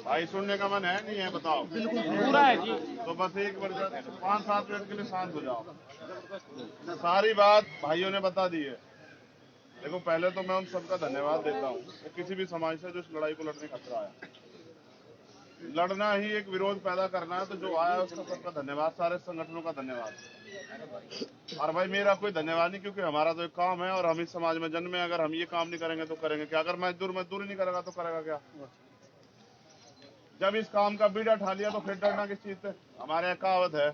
भाई सुनने का मन है नहीं है बताओ? बिल्कुल पूरा है जी। तो बस एक बार 5-7 मिनट के लिए शांत हो जाओ। सारी बात भाइयों ने बता दी है। देखो पहले तो मैं उन सबका धन्यवाद देता हूँ, वो किसी भी समाज से जो इस लड़ाई को लड़ने खतरा आया। लड़ना ही एक विरोध पैदा करना है, तो जो आया उसका सबका धन्यवाद, सारे संगठनों का धन्यवाद। और भाई मेरा कोई धन्यवाद नहीं, क्योंकि हमारा तो एक काम है और हम इस समाज में जन्मे। अगर हम ये काम नहीं करेंगे तो करेंगे क्या? अगर मजदूर ही नहीं करेगा तो करेगा क्या? जब इस काम का बीड़ा ठा लिया तो फिर डरना किस चीज से? हमारे यहाँ कहावत है,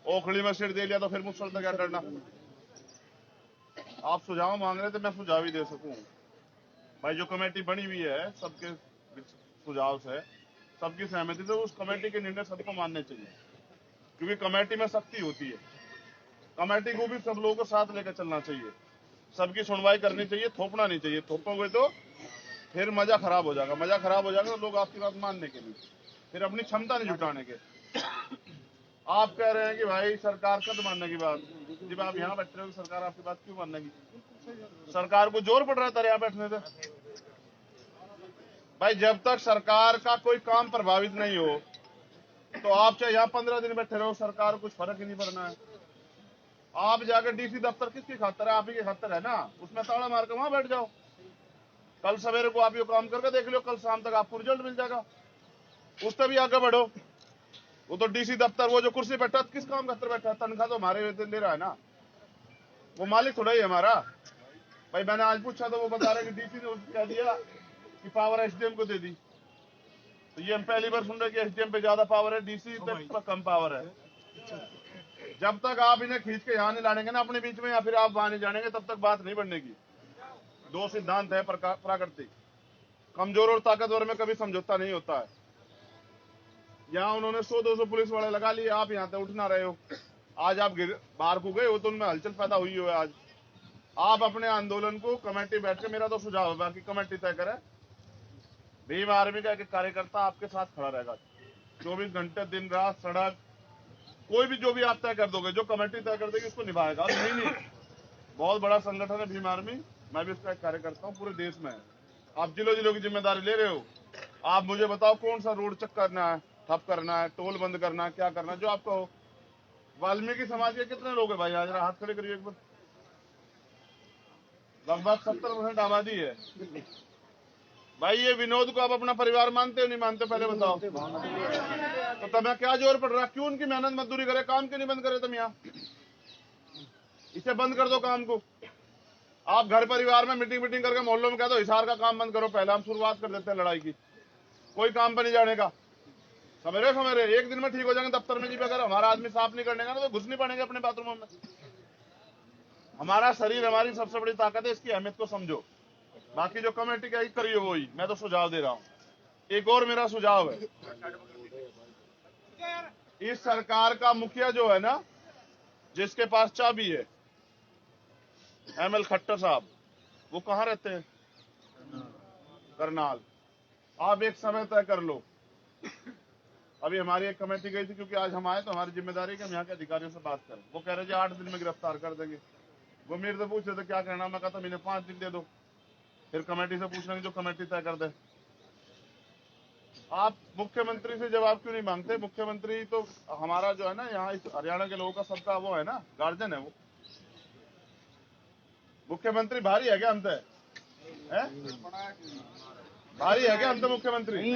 ओखली में सिर दे लिया तो फिर मुझसे क्या डरना? आप सुझाव मांग रहे थे, मैं सुझाव ही दे सकूं। भाई जो कमेटी बनी हुई है सबके सुझाव से, सबकी सहमति से, उस कमेटी के निर्णय सबको मानने चाहिए, क्योंकि कमेटी में शक्ति होती है। कमेटी को भी सब लोगों को साथ लेकर चलना चाहिए, सबकी सुनवाई करनी चाहिए, थोपना नहीं चाहिए। थोपोगे तो फिर मजा खराब हो जाएगा। मजा खराब हो जाएगा तो लोग आपकी बात मानने के लिए फिर अपनी क्षमता नहीं जुटाने के। आप कह रहे हैं कि भाई सरकार कब मानने की बात? जब आप यहाँ बैठ रहे हो, सरकार आपकी बात क्यों मानेगी? सरकार को जोर पड़ रहा था यहाँ बैठने से। भाई जब तक सरकार का कोई काम प्रभावित नहीं हो, तो आप चाहे यहाँ 15 दिन बैठे रहो, सरकार कुछ फर्क ही नहीं पड़ना है। आप जाकर डीसी दफ्तर किसकी खातर है? आप ही की खातर है ना। उसमें ताला मार के वहां बैठ जाओ। कल सवेरे को आप ये काम करके देख लो, कल शाम तक आपको रिजल्ट मिल जाएगा। उससे भी आगे बढ़ो। वो तो डीसी दफ्तर, वो जो कुर्सी बैठा किस काम खातर बैठा है? तनख्वाह तो हमारे वेतन दे रहा है ना, वो मालिक थोड़ा ही हमारा। भाई मैंने आज पूछा तो वो बता रहे कि डीसी ने कह दिया कि पावर एसडीएम को दे दी। तो ये हम पहली बार सुन रहे कि एसडीएम पे ज्यादा पावर है, डीसी पे कम पावर है। जब तक आप इन्हें खींच के यहाँ नहीं लानेंगे ना अपने बीच में, या फिर आप वहां नहीं जानेंगे, तब तक बात नहीं बढ़नेगी। दो सिद्धांत है प्राकृतिक, कमजोर और ताकतवर में कभी समझौता नहीं होता है। यहाँ उन्होंने 100-200 पुलिस वाले लगा लिए, आप यहाँ से उठ ना रहे हो। आज आप बाहर को गए हो तो उनमें हलचल पैदा हुई हो। आज आप अपने आंदोलन को कमेटी बैठ के, मेरा तो सुझाव है, बाकी कमेटी तय करे। भीम आर्मी का एक कार्यकर्ता आपके साथ खड़ा रहेगा 24 घंटे, दिन रात, सड़क, कोई भी जो भी आप तय कर दोगे, जो कमेटी तय कर देगी उसको निभाएगा। नहीं बहुत बड़ा संगठन है भीम आर्मी, मैं भी उसका एक कार्यकर्ता हूँ, पूरे देश में है। आप जिलों जिलों की जिम्मेदारी ले रहे हो। आप मुझे बताओ कौन सा रोड चेक करना है, ठप करना है, टोल बंद करना है, क्या करना है, जो आपका हो। वाल्मीकि समाज के कितने लोग हैं भाई? आज हाथ खड़े करिए एक बार। लगभग 70% आबादी है भाई। ये विनोद को आप अपना परिवार मानते हो नहीं मानते? पहले बताओ। तो तुम्हें क्या जोर पड़ रहा? क्यों उनकी मेहनत मजदूरी करे? काम क्यों नहीं बंद करे तुम? यहाँ इसे बंद कर दो काम को। आप घर परिवार में मीटिंग करके मोहल्लों में कह दो हिसार का काम बंद करो, पहले हम शुरुआत कर देते हैं लड़ाई की। कोई काम पर नहीं जाने का। सवेरे एक दिन में ठीक हो जाएंगे दफ्तर में जी। अगर हमारा आदमी साफ नहीं करने का ना तो घुस नहीं पाएंगे अपने बाथरूमों में। हमारा शरीर हमारी सबसे बड़ी ताकत है, इसकी अहमियत को समझो। बाकी जो कमेटी का करिए वही, मैं तो सुझाव दे रहा हूं। एक और मेरा सुझाव है, इस सरकार का मुखिया जो है ना, जिसके पास चाबी है, एमएल खट्टर साहब, वो कहाँ रहते हैं? करनाल। आप एक समय तय कर लो। अभी हमारी एक कमेटी गई थी, क्योंकि आज हम आए तो हमारी जिम्मेदारी कि हम यहाँ के अधिकारियों से बात करें। वो कह रहे जी 8 दिन में गिरफ्तार कर देंगे। वो मेरे से पूछ रहे थे क्या कहना, मैं कहता मैंने 5 दिन दे दो, फिर कमेटी से पूछ लेंगे जो कमेटी तय कर दे। आप मुख्यमंत्री से जवाब क्यों नहीं मांगते? मुख्यमंत्री तो हमारा जो है ना, यहाँ इस हरियाणा के लोगों का सबका वो है ना, गार्जियन है वो। मुख्यमंत्री भारी है क्या हमसे? भारी है क्या हमसे मुख्यमंत्री?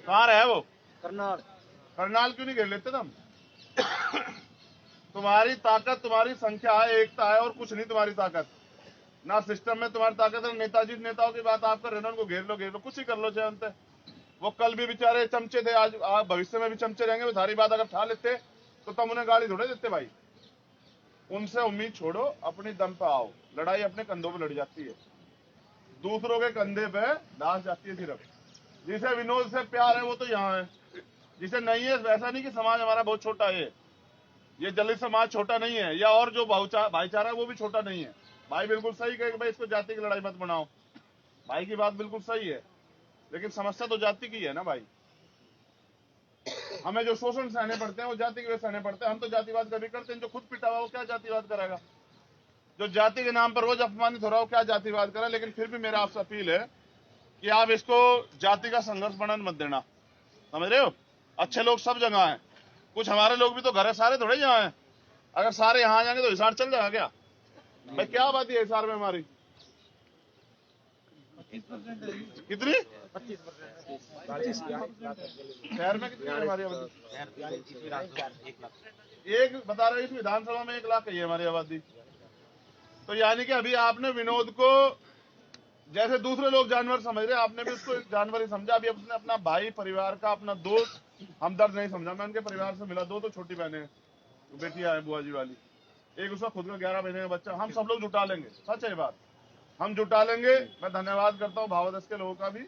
कहाँ है वो? करनाल क्यों नहीं घेर लेते तुम? तुम्हारी ताकत, तुम्हारी संख्या है, एकता है, और कुछ नहीं तुम्हारी ताकत। ना सिस्टम में तुम्हारी ताकत है। नेताजी नेताओं की बात आप कर रहे हो, उनको घेर लो, कुछ ही कर लो चाहे उनसे। वो कल भी बेचारे चमचे थे, आज भविष्य में भी चमचे रहेंगे। वो सारी बात अगर ठा लेते तो तुम उन्हें गाली थोड़े देते भाई। उनसे उम्मीद छोड़ो, अपनी दम पे आओ। लड़ाई अपने कंधों पे लड़ी जाती है, दूसरों के कंधे पे दास जाती है सिर्फ। जिसे विनोद से प्यार है वो तो यहाँ है, जिसे नहीं है वैसा नहीं कि समाज हमारा बहुत छोटा है। ये दलित समाज छोटा नहीं है, या और जो भाईचारा है वो भी छोटा नहीं है। भाई बिल्कुल सही कहे कि भाई इसको जाति की लड़ाई मत बनाओ। भाई की बात बिल्कुल सही है, लेकिन समस्या तो जाति की है ना भाई। हमें जो शोषण सहने पड़ते हैं वो जाति की वजह सहने पड़ते हैं। हम तो जातिवाद कभी करते हैं। जो खुद पिटा हुआ वो क्या जातिवाद करेगा? जो जाति के नाम पर रोज अपमानित हो रहा हो क्या जातिवाद करे? लेकिन फिर भी मेरा आपसे अपील है कि आप इसको जाति का संघर्ष बनने मत देना, समझ रहे हो। अच्छे लोग सब जगह हैं, कुछ हमारे लोग भी तो घर है, सारे थोड़े यहाँ हैं। अगर सारे यहाँ जाएंगे तो हिसार चल जाएगा क्या भाई? क्या बात है हिसार में हमारी कितनी 25%। शहर में कितनी है हमारी आबादी? एक बता रहे इस विधानसभा में 1 लाख ही है हमारी आबादी। तो यानी कि अभी आपने विनोद को जैसे दूसरे लोग जानवर समझ रहे, आपने भी उसको एक जानवर ही समझा। अभी उसने अपना भाई, परिवार का अपना दोस्त, हमदर्द नहीं समझा। मैं उनके परिवार से मिला, 2 तो छोटी बहनें हैं, बेटियां हैं बुआ जी वाली, एक उसका खुद का 11 महीने का बच्चा। हम सब लोग जुटा लेंगे, सच है बात, हम जुटा लेंगे। मैं धन्यवाद करता हूँ भावादस के लोगों का भी,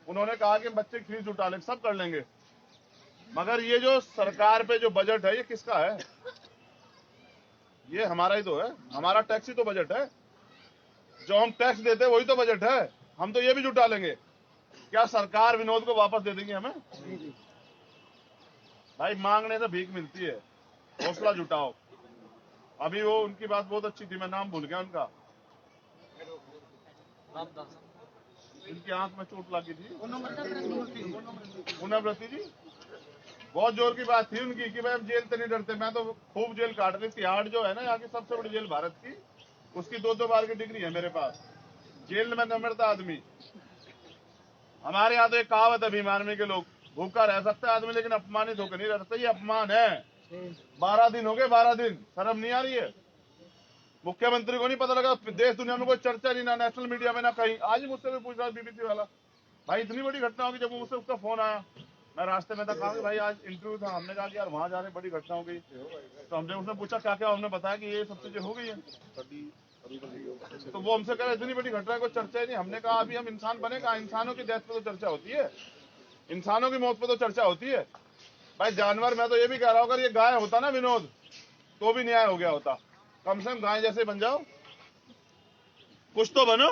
उन्होंने कहा कि बच्चे की फीस जुटा लेंगे, सब कर लेंगे। मगर ये जो सरकार पे जो बजट है ये किसका है? ये हमारा ही तो है, हमारा टैक्स ही तो बजट है। जो हम टैक्स देते हैं वही तो बजट है। हम तो ये भी जुटा लेंगे। क्या सरकार विनोद को वापस दे देंगे हमें? भाई मांगने से भीख मिलती है, हौसला जुटाओ। अभी वो उनकी बात बहुत अच्छी थी, मैं नाम भूल गया उनका, इनकी आंख में चोट लगी थी, पुनःव्रती जी। बहुत जोर की बात थी उनकी कि भाई हम जेल से नहीं डरते। मैं तो खूब जेल काट रही। तिहाड़ जो है ना यहाँ की सबसे बड़ी जेल भारत की, उसकी 2-2 बार की डिग्री है मेरे पास। जेल में न मरता आदमी। हमारे यहाँ तो एक कहावत है भीम आर्मी के लोग, भूखा रह सकता है आदमी लेकिन अपमानित होकर नहीं रह सकता। ये अपमान है। 12 दिन हो गए, 12 दिन, शर्म नहीं आ रही है? मुख्यमंत्री को नहीं पता लगा, देश दुनिया में कोई चर्चा नहीं, ना नेशनल मीडिया में ना कहीं। आज ही मुझसे भी पूछ रहा बीबीसी वाला, भाई इतनी बड़ी घटना होगी। जब मुझसे उसका फोन आया, मैं रास्ते में था, कहा कि भाई आज इंटरव्यू था। हमने कहा कि यार वहां जा रहे बड़ी घटना हो गई। तो हमने उसने पूछा क्या क्या, हमने बताया कि ये सब चीजें हो गई है। तो वो हमसे कह रहे इतनी बड़ी घटना को चर्चा ही नहीं। हमने कहा अभी हम इंसान बने कहा, इंसानों की डेथ पे तो चर्चा होती है, इंसानों की मौत पे तो चर्चा होती है। भाई जानवर, मैं तो ये भी कह रहा हूँ अगर ये गाय होता ना विनोद, तो भी न्याय हो गया होता। कम से कम गाय जैसे बन जाओ, कुछ तो बनो।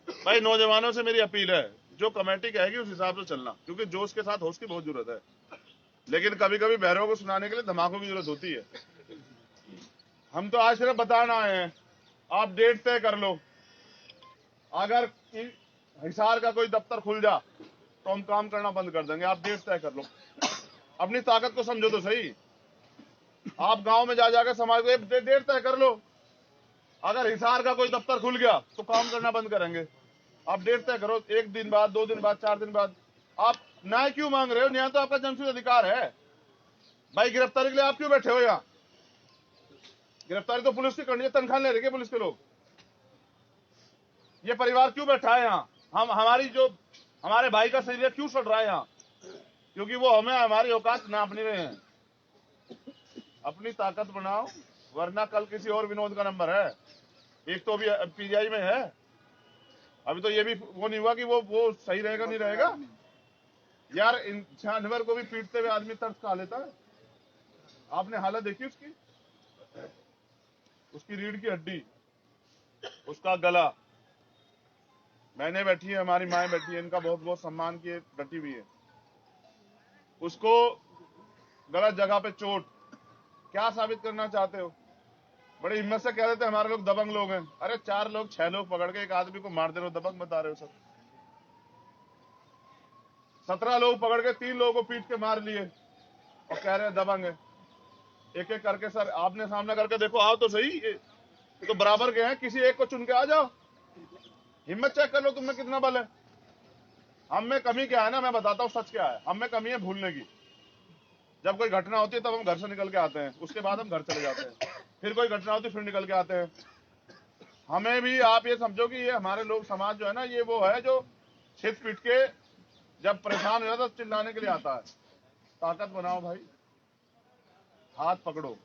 भाई नौजवानों से मेरी अपील है, जो कमेटी कहेगी उस हिसाब से चलना, क्योंकि जोश के साथ होश की बहुत जरूरत है। लेकिन कभी कभी बहरों को सुनाने के लिए धमाकों की जरूरत होती है। हम तो आज सिर्फ बताना आए हैं, आप डेट तय कर लो। अगर हिसार का कोई दफ्तर खुल जा तो हम काम करना बंद कर देंगे। आप डेट तय कर लो, अपनी ताकत को समझो तो सही। आप गांव में जा जाकर समाज को डेट तय कर लो। अगर हिसार का कोई दफ्तर खुल गया तो काम करना बंद करेंगे। आप डेट तय करो, 1 दिन बाद, 2 दिन बाद, 4 दिन बाद। आप न्याय क्यों मांग रहे हो? न्याय तो आपका जन्मसिद्ध अधिकार है। भाई गिरफ्तारी के लिए आप क्यों बैठे हो यहाँ? गिरफ्तारी तो पुलिस की करनी है, तनख्वाह ले रहे हैं पुलिस के लोग। ये परिवार क्यों बैठा है यहाँ? हमारी जो हमारे भाई का शरीर क्यों सड़ रहा है यहाँ? क्योंकि वो हमें हमारी औकात नाप नहीं रहे हैं। अपनी ताकत बनाओ, वरना कल किसी और विनोद का नंबर है। एक तो अभी पीजीआई में है, अभी तो ये भी वो नहीं हुआ कि वो सही रहेगा नहीं रहेगा। यार इन जानवर को भी पीटते हुए आदमी तरस खा लेता है। आपने हालत देखी उसकी, उसकी रीढ़ की हड्डी, उसका गला। मैंने बैठी है, हमारी माएं बैठी है, इनका बहुत बहुत सम्मान की डटी हुई है। उसको गलत जगह पे चोट। क्या साबित करना चाहते हो? बड़ी हिम्मत से कह देते हमारे लोग दबंग लोग हैं। अरे 4 लोग 6 लोग पकड़ के एक आदमी को मार दे रहे हो, दबंग बता रहे हो सब? 17 लोग पकड़ के 3 लोगों को पीट के मार लिए और कह रहे हैं दबंग है। एक एक करके सर आपने सामने करके देखो, आओ तो सही। ये तो बराबर के हैं, किसी एक को चुन के आ जाओ। हिम्मत चेक कर लो तुम में कितना बल है। हम में कमी क्या है ना, मैं बताता हूँ सच क्या है। हम में कमी है भूलने की। जब कोई घटना होती है तब हम घर से निकल के आते हैं, उसके बाद हम घर चले जाते हैं। फिर कोई घटना होती है फिर निकल के आते हैं। हमें भी आप ये समझो कि ये हमारे लोग समाज जो है ना, ये वो है जो छित पीट के जब परेशान हो जाता है चिल्लाने के लिए आता है। ताकत बनाओ भाई, हाथ पकड़ो,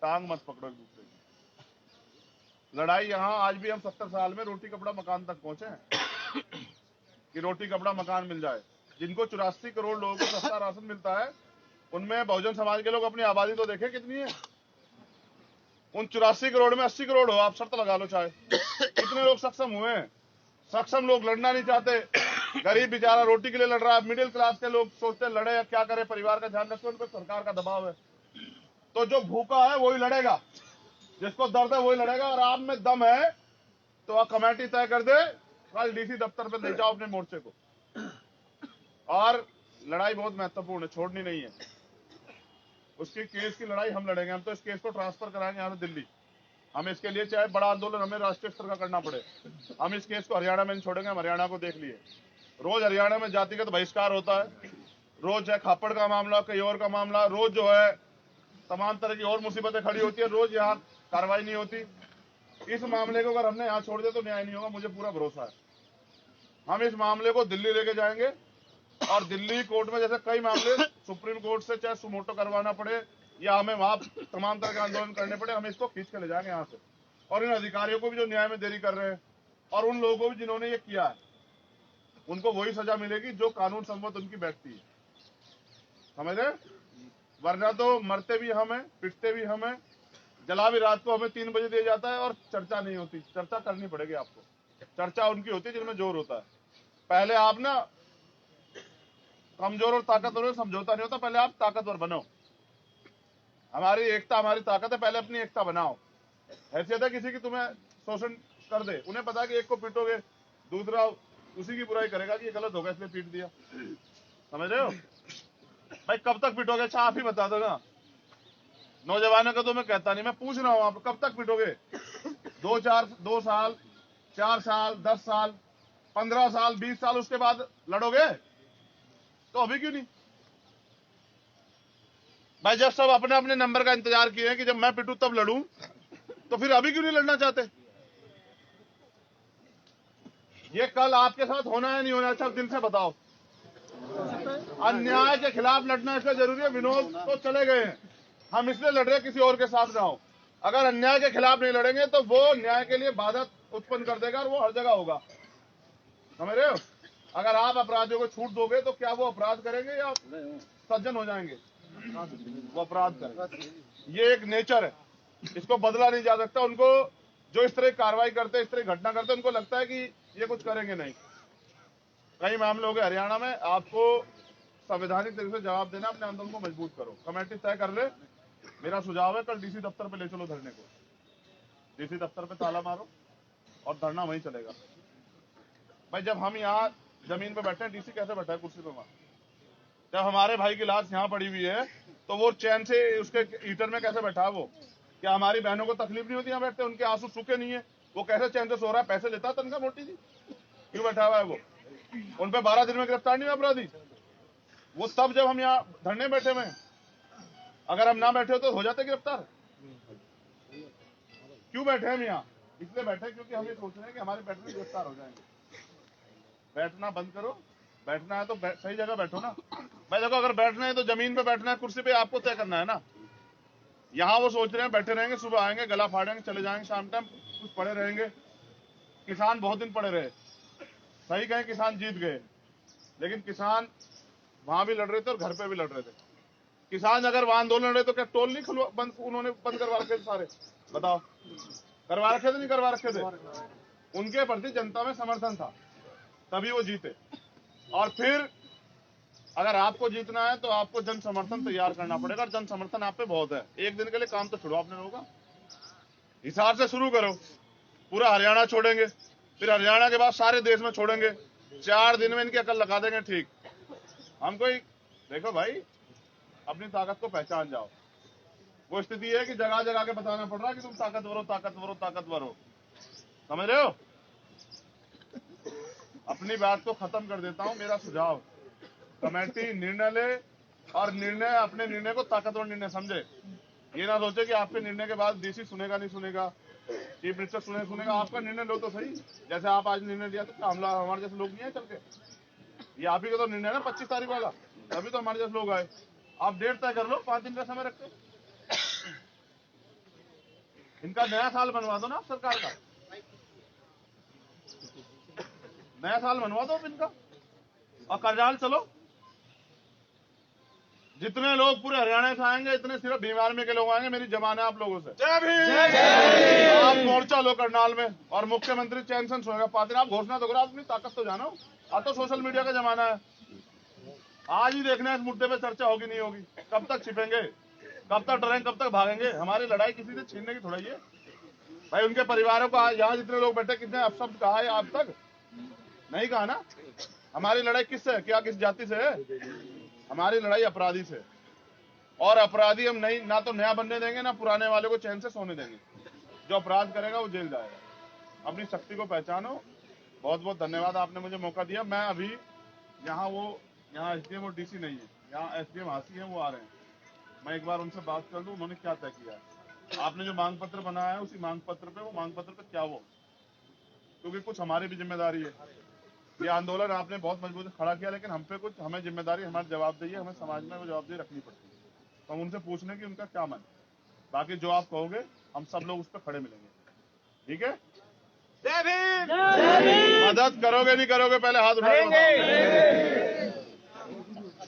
टांग मत पकड़ो एक दूसरे की। लड़ाई यहाँ आज भी हम 70 साल में रोटी कपड़ा मकान तक पहुंचे हैं कि रोटी कपड़ा मकान मिल जाए। जिनको 84 करोड़ लोगों को सस्ता राशन मिलता है, उनमें बहुजन समाज के लोग अपनी आबादी तो देखें कितनी है। उन 84 करोड़ में 80 करोड़ हो, आप शर्त लगा लो चाहे। कितने लोग सक्षम हुए हैं? सक्षम लोग लड़ना नहीं चाहते। गरीब बेचारा रोटी के लिए लड़ रहा है। मिडिल क्लास के लोग सोचते हैं लड़े, क्या करे, परिवार का ध्यान रखे, उन पर सरकार का दबाव है। तो जो भूखा है वही लड़ेगा, जिसको दर्द है वही लड़ेगा। और आप में दम है तो आप कमेटी तय कर दे कल डीसी दफ्तर पे ले जाओ अपने मोर्चे को। और लड़ाई बहुत महत्वपूर्ण है, छोड़नी नहीं है। उसकी केस की लड़ाई हम लड़ेंगे। हम तो इस केस को ट्रांसफर कराएंगे यहाँ से दिल्ली। हम इसके लिए चाहे बड़ा आंदोलन हमें राष्ट्रीय स्तर का करना पड़े, हम इस केस को हरियाणा में नहीं छोड़ेंगे। हम हरियाणा को देख लिए, रोज हरियाणा में जातिगत बहिष्कार होता है, रोज है खापड़ का मामला, कई और का मामला, रोज जो है तमाम तरह की और मुसीबतें खड़ी होती है, रोज यहाँ कार्रवाई नहीं होती। इस मामले को अगर हमने यहाँ छोड़ दिया तो न्याय नहीं होगा, मुझे पूरा भरोसा है। हम इस मामले को दिल्ली लेके जाएंगे और दिल्ली कोर्ट में जैसे कई मामले सुप्रीम कोर्ट से चाहे सुमोटो करवाना पड़े या हमें वहां तमाम तरह के आंदोलन करने पड़े, हम इसको खींच के ले जाएंगे यहाँ से। और इन अधिकारियों को भी जो न्याय में देरी कर रहे हैं और उन लोगों को भी जिन्होंने ये किया है, उनको वही सजा मिलेगी जो कानून सम्मत उनकी बैठती है, समझ रहे? वरना तो मरते भी हम हैं, पिटते भी हम हैं, जला भी रात को हमें 3 बजे दिया जाता है और चर्चा नहीं होती। चर्चा करनी पड़ेगी आपको। चर्चा उनकी होती है जिनमें जोर होता है। पहले आप ना कमजोर और ताकतवर में समझौता नहीं होता, पहले आप ताकतवर बनो। हमारी एकता हमारी ताकत है, पहले अपनी एकता बनाओ। हैसियत है किसी की तुम्हें शोषण कर दे, उन्हें पता है कि एक को पीटोगे दूसरा उसी की बुराई करेगा कि ये गलत होगा इसलिए पीट दिया, समझ रहे हो भाई? कब तक पीटोगे? अच्छा आप ही बता दो ना। नौजवानों का तो मैं कहता नहीं, मैं पूछ रहा हूं आप कब तक पीटोगे? 2 साल, 4 साल, 10 साल, 15 साल, 20 साल, उसके बाद लड़ोगे? तो अभी क्यों नहीं भाई? जब सब अपने अपने नंबर का इंतजार किए हैं कि जब मैं पिटूं तब लड़ूं, तो फिर अभी क्यों नहीं लड़ना चाहते? ये कल आपके साथ होना है नहीं होना? अच्छा दिल से बताओ। अन्याय के खिलाफ लड़ना इसलिए जरूरी है। विनोद तो चले गए हैं, हम इसलिए लड़ रहे किसी और के साथ ना हो। अगर अन्याय के खिलाफ नहीं लड़ेंगे तो वो न्याय के लिए बाधा उत्पन्न कर देगा और वो हर जगह होगा, समझ रहे हो? अगर आप अपराधियों को छूट दोगे तो क्या वो अपराध करेंगे या सज्जन हो जाएंगे? वो अपराध करेंगे। ये एक नेचर है, इसको बदला नहीं जा सकता। उनको जो इस तरह कार्रवाई करते, इस तरह घटना करते, उनको लगता है कि ये कुछ करेंगे नहीं। कई मामले हो गए हरियाणा में। आपको संवैधानिक तरीके से जवाब देना, अपने आंदोलन को मजबूत करो। कमेटी तय कर ले। मेरा सुझाव है कल डीसी दफ्तर पे ले चलो धरने को। डीसी दफ्तर पे ताला मारो और धरना वहीं चलेगा। भाई जब हम यहाँ जमीन पे बैठे हैं, डीसी कैसे बैठा है कुर्सी पे वहां? जब हमारे भाई की लाश यहाँ पड़ी हुई है तो वो चैन से उसके हीटर में कैसे बैठा है? वो क्या हमारी बहनों को तकलीफ नहीं होती यहाँ बैठते? उनके आंसू सूखे नहीं है, वो कैसे चैन से सो रहा है? पैसे लेता है तनख्वाह मोटी सी, क्यों बैठा हुआ है वो? उन पे 12 दिन में गिरफ्तार नहीं हुआ अपराधी? वो तब जब हम यहाँ धरने बैठे हुए, अगर हम ना बैठे हो तो हो जाते गिरफ्तार। क्यों बैठे हम यहाँ? इसलिए बैठे क्योंकि हम ये सोच रहे हैं कि हमारे बैठने गिरफ्तार हो जाएंगे। बैठना बंद करो, बैठना है तो सही जगह बैठो ना भाई। देखो अगर बैठना है तो जमीन पे बैठना है, कुर्सी पे आपको तय करना है ना। यहाँ वो सोच रहे हैं बैठे रहेंगे, सुबह आएंगे गला फाड़ेंगे चले जाएंगे, शाम टाइम कुछ पड़े रहेंगे। किसान बहुत दिन पड़े रहे, सही कहें किसान जीत गए, लेकिन किसान वहां भी लड़ रहे थे और घर पे भी लड़ रहे थे। किसान अगर वहां आंदोलन लड़ रहे तो क्या टोल नहीं खुलवा बंद उन्होंने बंद करवा रखे थे सारे? बताओ, करवा रखे थे नहीं करवा रखे थे? उनके प्रति जनता में समर्थन था, तभी वो जीते। और फिर अगर आपको जीतना है तो आपको जन समर्थन तैयार करना पड़ेगा, और जन समर्थन आप पे बहुत है। एक दिन के लिए काम तो छोड़ो आपने लोगों का, हिसार से शुरू करो। पूरा हरियाणा छोड़ेंगे, फिर हरियाणा के बाद सारे देश में छोड़ेंगे। 4 दिन में इनकी अकल लगा देंगे। ठीक, हमको देखो भाई, अपनी ताकत को पहचान जाओ। वो स्थिति है कि जगह जगह के बताना पड़ रहा है कि तुम ताकतवर हो, ताकतवर हो, ताकतवर हो, समझ रहे हो? अपनी बात को खत्म कर देता हूं। मेरा सुझाव, कमेटी निर्णय ले और अपने निर्णय को ताकतवर निर्णय समझे। ये ना सोचे कि आपके निर्णय के बाद डीसी सुनेगा नहीं सुनेगा, चीफ मिनिस्टर सुनेगा। आपका निर्णय लो तो सही। जैसे आप आज निर्णय लिया तो हमला हमारे जैसे लोग नहीं है चल के, ये आप ही का तो निर्णय है ना 25 तारीख वाला, तभी तो हमारे जैसे लोग आए। आप डेट तय कर लो, 5 दिन का समय रखते। इनका नया साल बनवा दो ना आप सरकार का, नया साल बनवा दो इनका और करजाल चलो। जितने लोग पूरे हरियाणा से आएंगे इतने सिर्फ भीम आर्मी के लोग आएंगे। मेरी जबान है आप लोगों से। आप मोर्चा लो करनाल में और मुख्यमंत्री चैन से सोएगा 5 दिन। आप घोषणा तो करो, आप अपनी ताकत तो जानो। अब तो सोशल मीडिया का जमाना है, आज ही देखना है इस मुद्दे पे चर्चा होगी नहीं होगी। कब तक छिपेंगे, कब तक डरेंगे, कब तक भागेंगे? हमारी लड़ाई किसी से छीनने की थोड़ा ही है भाई। उनके परिवारों को यहाँ जितने लोग बैठे कितने अपशब्द कहा है आज तक? नहीं कहा ना। हमारी लड़ाई किससे है? क्या किस जाति से है? हमारी लड़ाई अपराधी से, और अपराधी हम नहीं, ना तो नया बनने देंगे ना पुराने वाले को चैन से सोने देंगे। जो अपराध करेगा वो जेल जाएगा। अपनी शक्ति को पहचानो। बहुत बहुत धन्यवाद, आपने मुझे मौका दिया। मैं अभी यहाँ एसडीएम और डीसी नहीं है, यहाँ एसडीएम हासी है, वो आ रहे हैं। मैं एक बार उनसे बात कर लूं उन्होंने क्या तय किया है। आपने जो मांग पत्र बनाया है उसी मांग पत्र पे, वो मांग पत्र पे क्या वो, क्योंकि कुछ हमारी भी जिम्मेदारी है। ये आंदोलन आपने बहुत मजबूत खड़ा किया, लेकिन हम पे कुछ, हमें जिम्मेदारी, हमारी जवाबदेही है, हमें समाज में वो जवाबदेही रखनी पड़ती है। तो हम उनसे पूछने की उनका क्या मन। बाकी जो आप कहोगे हम सब लोग उस पर खड़े मिलेंगे, ठीक है? मदद करोगे नहीं करोगे? पहले हाथ उठाओगे।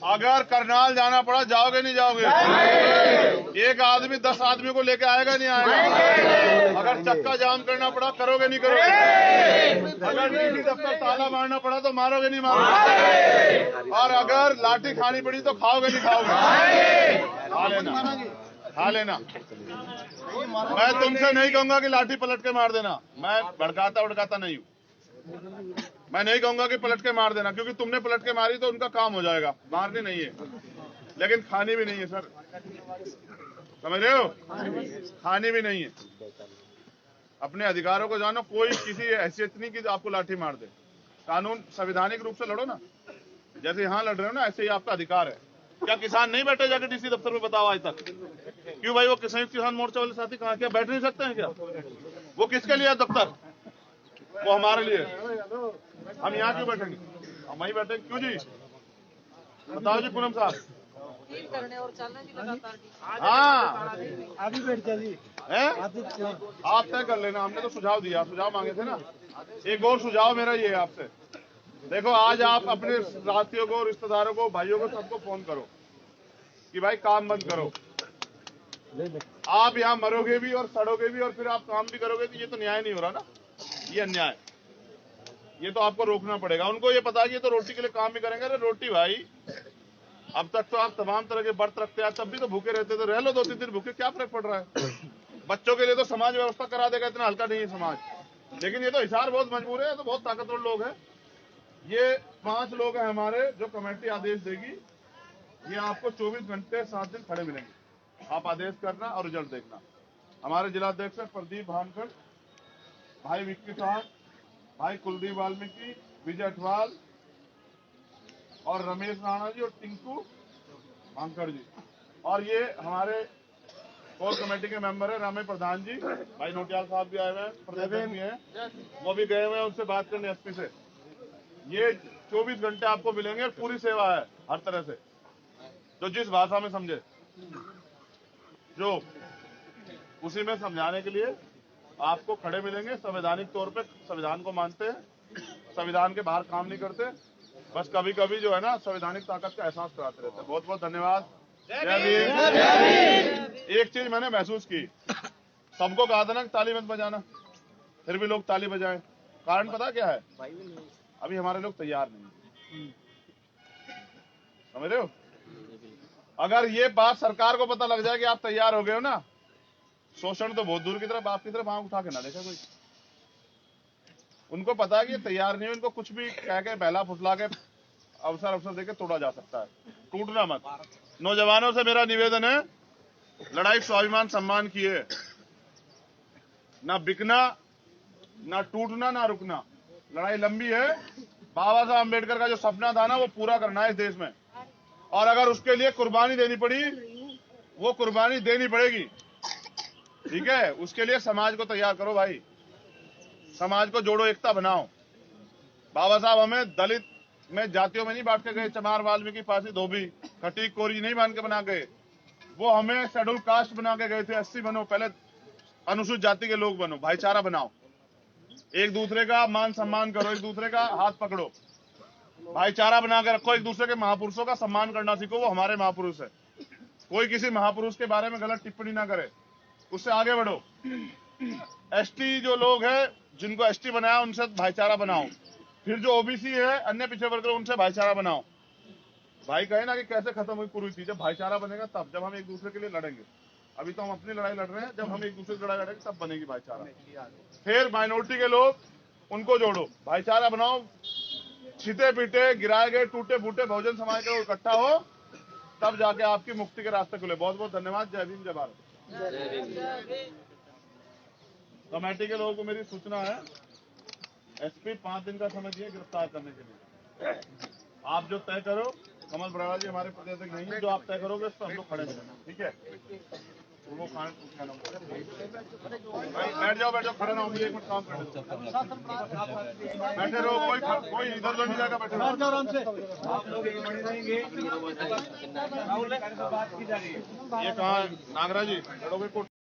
अगर करनाल जाना पड़ा जाओगे नहीं जाओगे? एक आदमी 10 आदमी को लेके आएगा नहीं आएगा? अगर चक्का जाम करना पड़ा करोगे नहीं करोगे? अगर डीसी दफ्तर ताला मारना पड़ा तो मारोगे नहीं मारोगे? और अगर लाठी खानी पड़ी तो खाओगे नहीं खाओगे? खा लेना। मैं तुमसे नहीं कहूंगा कि लाठी पलट के मार देना, मैं भड़काता नहीं हूँ। मैं नहीं कहूंगा कि पलट के मार देना, क्योंकि तुमने पलट के मारी तो उनका काम हो जाएगा। मारनी नहीं है, लेकिन खानी भी नहीं है सर, समझ रहे हो? खानी भी नहीं है। अपने अधिकारों को जानो। कोई किसी हैसियत नहीं कि आपको लाठी मार दे। कानून संवैधानिक रूप से लड़ो ना, जैसे यहाँ लड़ रहे हो ना, ऐसे ही आपका अधिकार है। क्या किसान नहीं बैठे जाके डीसी दफ्तर में? बताओ आज तक। क्यों भाई? वो संयुक्त किसान मोर्चा वाले साथी कहाँ, क्या बैठ नहीं सकते हैं क्या? वो किसके लिए है दफ्तर? वो हमारे लिए। हम यहाँ क्यों बैठेंगे? हम वहीं बैठेंगे क्यों जी? बताओ जी पूनम साहब। करने और चलने की लगातार। हाँ अभी बैठ जाइए, आप तय कर लेना। हमने तो सुझाव दिया, सुझाव मांगे थे ना। एक और सुझाव मेरा ये है आपसे, देखो आज आप अपने साथियों को, रिश्तेदारों को, भाइयों को, सबको फोन करो कि भाई काम बंद करो। आप यहाँ मरोगे भी और सड़ोगे भी और फिर आप काम भी करोगे, तो ये तो न्याय नहीं हो रहा ना, ये अन्याय। ये तो आपको रोकना पड़ेगा। उनको ये पता है कि ये तो रोटी के लिए काम भी करेंगे। अरे रोटी भाई, अब तक तो आप तमाम तरह के व्रत रखते हैं, तब भी तो भूखे रहते थे। रह लो 2-3 दिन भूखे, क्या फर्क पड़ रहा है? बच्चों के लिए तो समाज व्यवस्था करा देगा, इतना हल्का नहीं है समाज। लेकिन ये तो हिसार बहुत मजबूर है, तो बहुत ताकतवर लोग हैं। ये 5 लोग हैं हमारे, जो कमेटी आदेश देगी। ये आपको 24 घंटे 7 दिन खड़े मिलेंगे। आप आदेश करना और रिजल्ट देखना। हमारे जिलाध्यक्ष प्रदीप भानखड़, भाई विक्की साहब, भाई कुलदीप वाल्मीकि, विजय अठवाल और रमेश राणा जी और टिंकू भानखड़ जी। और ये हमारे कोर कमेटी के मेंबर है रामे प्रधान जी, भाई नोटियाल साहब भी आए हुए हैं, प्रदेश भी हैं, वो भी गए हुए हैं उनसे बात करने एसपी से। ये 24 घंटे आपको मिलेंगे, पूरी सेवा है हर तरह से, जो जिस भाषा में समझे, जो उसी में समझाने के लिए आपको खड़े मिलेंगे। संवैधानिक तौर पे संविधान को मानते हैं, संविधान के बाहर काम नहीं करते, बस कभी कभी जो है ना संवैधानिक ताकत का एहसास कराते रहते हैं। बहुत बहुत धन्यवाद। जय भीम। एक चीज मैंने महसूस की, सबको कहा था ना ताली मत बजाना, फिर भी लोग ताली बजाए। कारण पता क्या है? अभी हमारे लोग तैयार नहीं, समझ रहे हो? अगर ये बात सरकार को पता लग जाए कि आप तैयार हो गए हो ना, शोषण तो बहुत दूर की तरफ, आपकी तरफ आंख उठा के ना देखा कोई। उनको पता है कि ये तैयार नहीं है, इनको कुछ भी कह के बहला फुसला के अवसर देके तोड़ा जा सकता है। टूटना मत। नौजवानों से मेरा निवेदन है, लड़ाई स्वाभिमान सम्मान की है, ना बिकना, ना टूटना, ना रुकना। लड़ाई लंबी है। बाबा साहब अम्बेडकर का जो सपना था ना, वो पूरा करना है इस देश में। और अगर उसके लिए कुर्बानी देनी पड़ी, वो कुर्बानी देनी पड़ेगी, ठीक है? उसके लिए समाज को तैयार करो भाई, समाज को जोड़ो, एकता बनाओ। बाबा साहब हमें दलित में जातियों में नहीं बांट के गए, चमार, वाल्मीकि, पासी, धोबी, खटीक, कोरी नहीं मान के बना गए। वो हमें शेड्यूल कास्ट बना के गए थे। 80 बनो, पहले अनुसूचित जाति के लोग बनो, भाईचारा बनाओ, एक दूसरे का मान सम्मान करो, एक दूसरे का हाथ पकड़ो, भाईचारा बना के रखो, एक दूसरे के महापुरुषों का सम्मान करना सीखो, वो हमारे महापुरुष है। कोई किसी महापुरुष के बारे में गलत टिप्पणी ना करे, उससे आगे बढ़ो। एसटी जो लोग हैं, जिनको एसटी बनाया, उनसे भाईचारा बनाओ। फिर जो ओबीसी है, अन्य पिछड़े वर्ग, उनसे भाईचारा बनाओ। भाई कहे ना कि कैसे खत्म हुई कुरीति, जब भाईचारा बनेगा तब, जब हम एक दूसरे के लिए लड़ेंगे। अभी तो हम अपनी लड़ाई लड़ रहे हैं, जब हम एक दूसरे की लड़ाई लड़ेंगे तब बनेगी भाईचारा। फिर माइनॉरिटी के लोग उनको जोड़ो, भाईचारा बनाओ, छिटे पीटे गिराए गए टूटे फूटे बहुजन समाज के इकट्ठा हो, तब जाके आपकी मुक्ति के रास्ते खुले। बहुत बहुत धन्यवाद। जय भीम, जय भारत। कमेटी के लोगों को मेरी सूचना है, एसपी 5 दिन का समय दिए गिरफ्तार करने के लिए। आप जो तय करो, कमल बराड़ा जी हमारे प्रदेश नहीं है, जो आप तय करोगे उस पर हम लोग खड़े हैं, ठीक है? वो खाने बैठ जाओ, खड़े ना होंगे, एक मिनट काम कर बैठे रहो, कोई इधर उधर नहीं जाएगा, बैठे रहो आराम से। आप लोग बने रहेंगे, बात की जा रही है। ये कहाँ नागराज जी